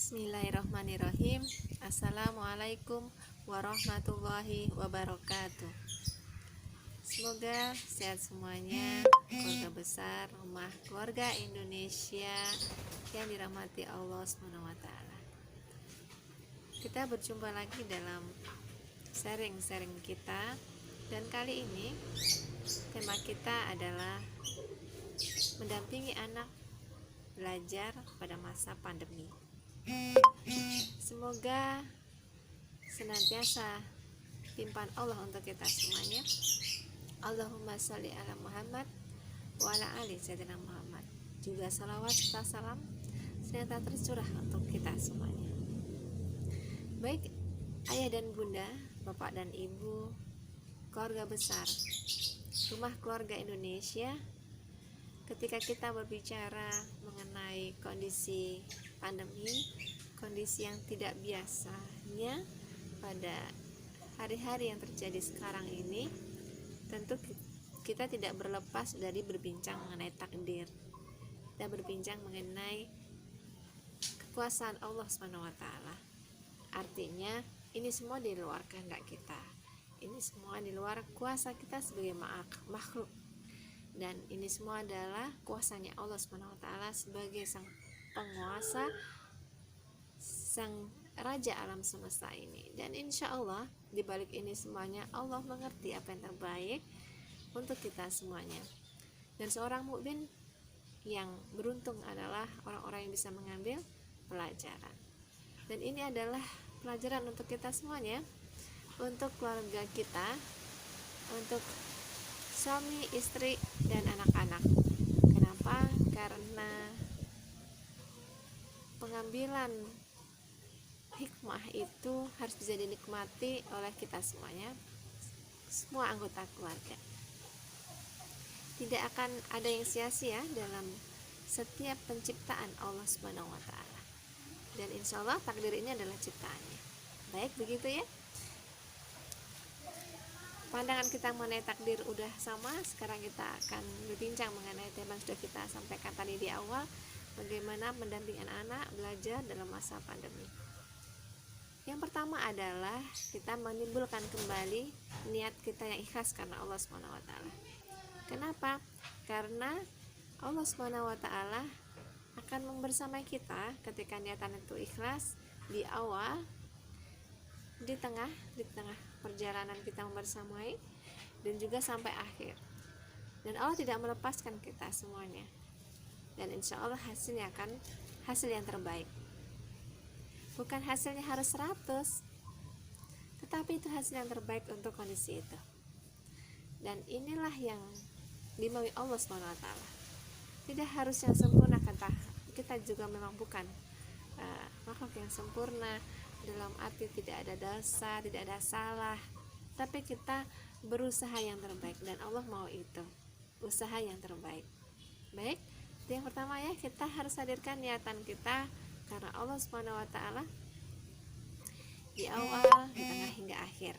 Bismillahirrahmanirrahim. Assalamualaikum warahmatullahi wabarakatuh. Semoga sehat semuanya, keluarga besar, rumah keluarga Indonesia yang dirahmati Allah SWT. Kita berjumpa lagi dalam sharing kita, dan kali ini tema kita adalah mendampingi anak belajar pada masa pandemi. Semoga senantiasa limpahan Allah untuk kita semuanya. Allahumma sholli ala Muhammad wa ala ali sayyidina Muhammad. Juga salawat serta salam senantiasa tercurah untuk kita semuanya. Baik ayah dan bunda, bapak dan ibu, keluarga besar, rumah keluarga Indonesia, ketika kita berbicara mengenai kondisi pandemi, kondisi yang tidak biasanya pada hari-hari yang terjadi sekarang ini, tentu kita tidak berlepas dari berbincang mengenai takdir. Kita berbincang mengenai kekuasaan Allah SWT. Artinya ini semua di luar kehendak kita, ini semua di luar kuasa kita sebagai makhluk, dan ini semua adalah kuasanya Allah SWT sebagai sang penguasa, sang raja alam semesta ini. Dan insya Allah di balik ini semuanya Allah mengerti apa yang terbaik untuk kita semuanya. Dan seorang mukmin yang beruntung adalah orang-orang yang bisa mengambil pelajaran. Dan ini adalah pelajaran untuk kita semuanya, untuk keluarga kita, untuk suami, istri, dan anak-anak. Kenapa? Karena pengambilan hikmah itu harus bisa dinikmati oleh kita semuanya, semua anggota keluarga. Tidak akan ada yang sia-sia dalam setiap penciptaan Allah Subhanahu wa Ta'ala. Dan insya Allah takdir ini adalah ciptaannya. Baik, begitu ya. Pandangan kita mengenai takdir udah sama. Sekarang kita akan berbincang mengenai tema yang sudah kita sampaikan tadi di awal, bagaimana mendampingi anak-anak belajar dalam masa pandemi. Yang pertama adalah kita menimbulkan kembali niat kita yang ikhlas karena Allah SWT. Kenapa? Karena Allah SWT akan membersamai kita ketika niatan itu ikhlas di awal, di tengah perjalanan kita membersamai, dan juga sampai akhir. Dan Allah tidak melepaskan kita semuanya. Dan insya Allah hasilnya akan hasil yang terbaik. Bukan hasilnya harus 100, tetapi itu hasil yang terbaik untuk kondisi itu. Dan inilah yang dimaui Allah SWT. Tidak harus yang sempurna, kata kita juga memang bukan makhluk yang sempurna dalam arti tidak ada dosa, tidak ada salah, tapi kita berusaha yang terbaik, dan Allah mau itu, usaha yang terbaik. Baik, yang pertama ya, kita harus hadirkan niatan kita karena Allah SWT di awal, di tengah, hingga akhir.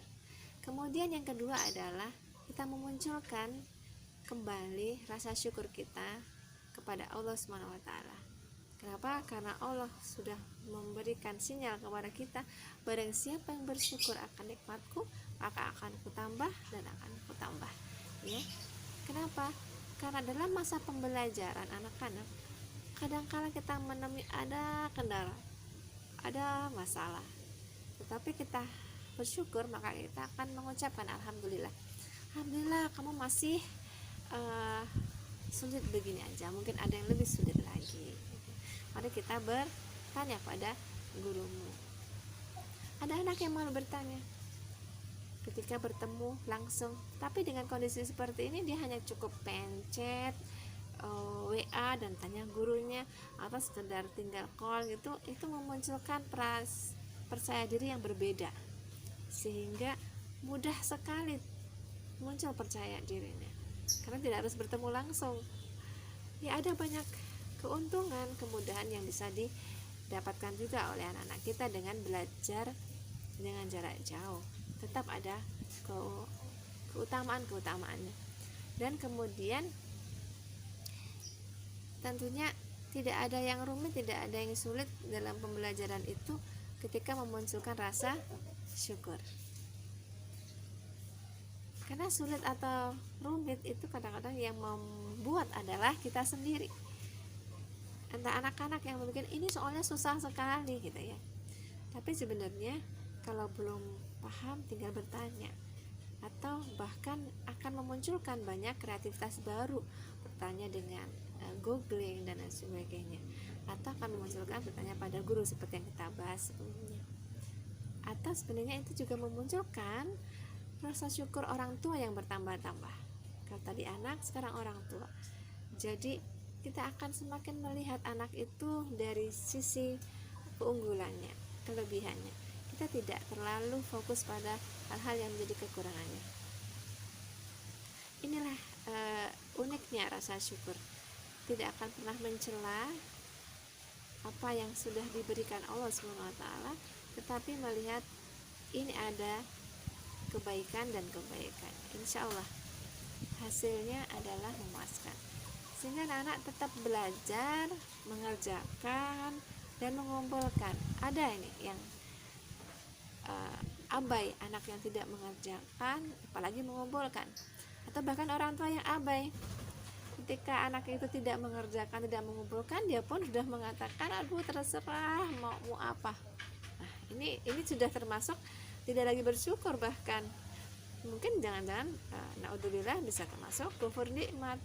Kemudian yang kedua adalah kita memunculkan kembali rasa syukur kita kepada Allah SWT. Kenapa? Karena Allah sudah memberikan sinyal kepada kita, barang siapa yang bersyukur akan nikmatku, maka akan kutambah dan akan kutambah. Ya. Kenapa? Karena dalam masa pembelajaran anak-anak, kadangkala kita menemui ada kendala, ada masalah, tetapi kita bersyukur, maka kita akan mengucapkan alhamdulillah. Alhamdulillah, kamu masih sulit begini aja, mungkin ada yang lebih sulit lagi. Mari kita bertanya pada gurumu. Ada anak yang malu bertanya ketika bertemu langsung, tapi dengan kondisi seperti ini dia hanya cukup pencet WA dan tanya gurunya, atau sekedar tinggal call gitu. Itu memunculkan percaya diri yang berbeda, sehingga mudah sekali muncul percaya dirinya karena tidak harus bertemu langsung. Ya, ada banyak keuntungan, kemudahan yang bisa didapatkan juga oleh anak-anak kita dengan belajar dengan jarak jauh. Tetap ada keutamaannya. Dan kemudian tentunya Tidak ada yang rumit, tidak ada yang sulit dalam pembelajaran itu ketika memunculkan rasa syukur. Karena sulit atau rumit itu kadang-kadang yang membuat adalah kita sendiri. Entah anak-anak yang berpikir ini soalnya susah sekali gitu ya. Tapi sebenarnya kalau belum paham tinggal bertanya, atau bahkan akan memunculkan banyak kreativitas baru, bertanya dengan googling dan lain sebagainya, atau akan memunculkan bertanya pada guru seperti yang kita bahas sebelumnya. Atau sebenarnya itu juga memunculkan rasa syukur orang tua yang bertambah-tambah. Kalau tadi anak, sekarang orang tua. Jadi kita akan semakin melihat anak itu dari sisi keunggulannya, kelebihannya. Kita tidak terlalu fokus pada hal-hal yang menjadi kekurangannya. Inilah uniknya rasa syukur. Tidak akan pernah mencela apa yang sudah diberikan Allah SWT, tetapi melihat ini ada kebaikan dan kebaikan. Insya Allah hasilnya adalah memuaskan, sehingga anak-anak tetap belajar, mengerjakan dan mengumpulkan. Ada ini yang abai, anak yang tidak mengerjakan apalagi mengumpulkan, atau bahkan orang tua yang abai. Ketika anak itu tidak mengerjakan, tidak mengumpulkan, dia pun sudah mengatakan aduh terserah mau apa. Nah, ini sudah termasuk tidak lagi bersyukur, bahkan mungkin jangan-jangan naudzubillah bisa termasuk kufur nikmat.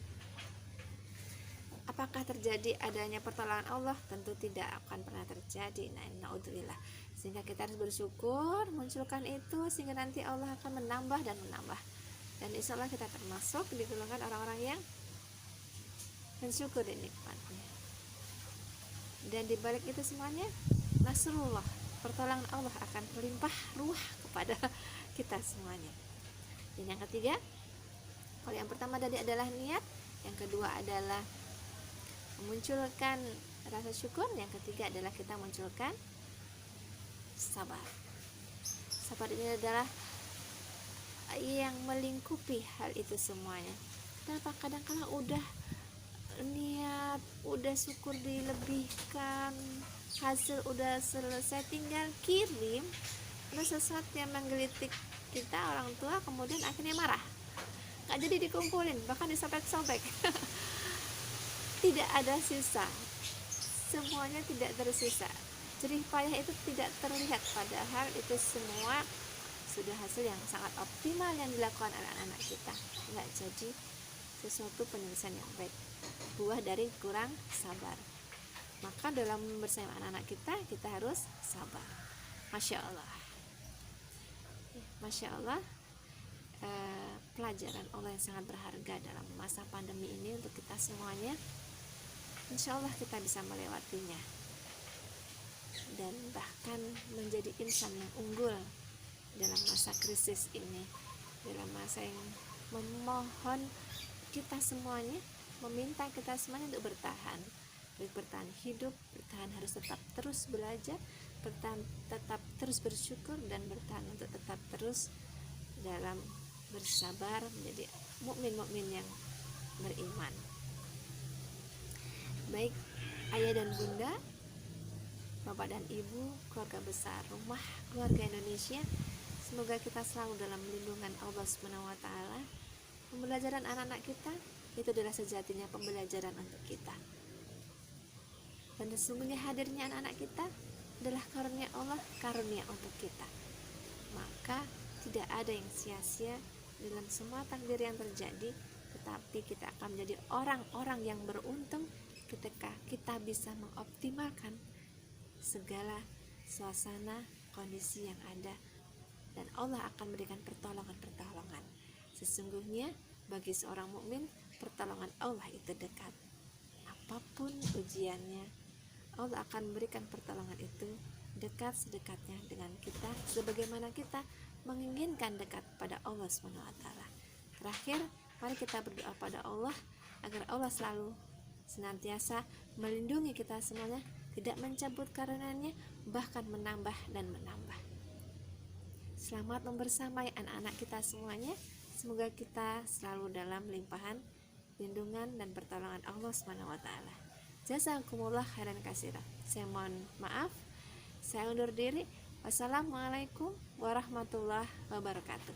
Apakah terjadi adanya pertolongan Allah? Tentu tidak akan pernah terjadi. Naudzubillah. Sehingga kita harus bersyukur, munculkan itu, sehingga nanti Allah akan menambah dan menambah. Dan insya Allah kita termasuk di golongan orang-orang yang mensyukuri nikmatnya. Dan dibalik itu semuanya, nasrullah, pertolongan Allah akan melimpah ruah kepada kita semuanya. Dan yang ketiga, kalau yang pertama tadi adalah niat, yang kedua adalah memunculkan rasa syukur, yang ketiga adalah kita munculkan sabar. Sabar ini adalah yang melingkupi hal itu semuanya. Kenapa? Kadang-kadang udah niat, udah syukur dilebihkan, hasil udah selesai, tinggal kirim, ada sesuatu yang menggelitik kita, orang tua, kemudian akhirnya marah, nggak jadi dikumpulin, bahkan disobek-sobek. Tidak ada sisa, semuanya tidak tersisa, jerih payah itu tidak terlihat, padahal itu semua sudah hasil yang sangat optimal yang dilakukan oleh anak-anak kita. Nggak jadi sesuatu penyelesaian yang baik, buah dari kurang sabar. Maka dalam bersama anak-anak kita harus sabar. Masya Allah, Masya Allah. Pelajaran Allah yang sangat berharga dalam masa pandemi ini untuk kita semuanya. Insya Allah kita bisa melewatinya dan bahkan menjadi insan yang unggul dalam masa krisis ini, dalam masa yang memohon kita semuanya, meminta kita semuanya untuk bertahan hidup, bertahan harus tetap terus belajar, bertahan tetap terus bersyukur, dan bertahan untuk tetap terus dalam bersabar menjadi mukmin yang beriman. Baik ayah dan bunda, bapak dan ibu, keluarga besar rumah keluarga Indonesia, semoga kita selalu dalam lindungan Allah SWT. Pembelajaran anak-anak kita itu adalah sejatinya pembelajaran untuk kita, dan sesungguhnya hadirnya anak-anak kita adalah karunia Allah, karunia untuk kita. Maka tidak ada yang sia-sia dalam semua takdir yang terjadi, tetapi kita akan menjadi orang-orang yang beruntung ketika kita bisa mengoptimalkan segala suasana kondisi yang ada, dan Allah akan memberikan pertolongan. Sesungguhnya bagi seorang mukmin pertolongan Allah itu dekat. Apapun ujiannya, Allah akan memberikan pertolongan itu dekat sedekatnya dengan kita, sebagaimana kita menginginkan dekat pada Allah SWT. Terakhir, mari kita berdoa pada Allah agar Allah selalu senantiasa melindungi kita semuanya, tidak mencabut karunia-Nya, bahkan menambah dan menambah. Selamat membersamai anak-anak kita semuanya. Semoga kita selalu dalam limpahan lindungan dan pertolongan Allah SWT. Jazakumullah khairan katsira. Saya mohon maaf. Saya undur diri. Wassalamualaikum warahmatullahi wabarakatuh.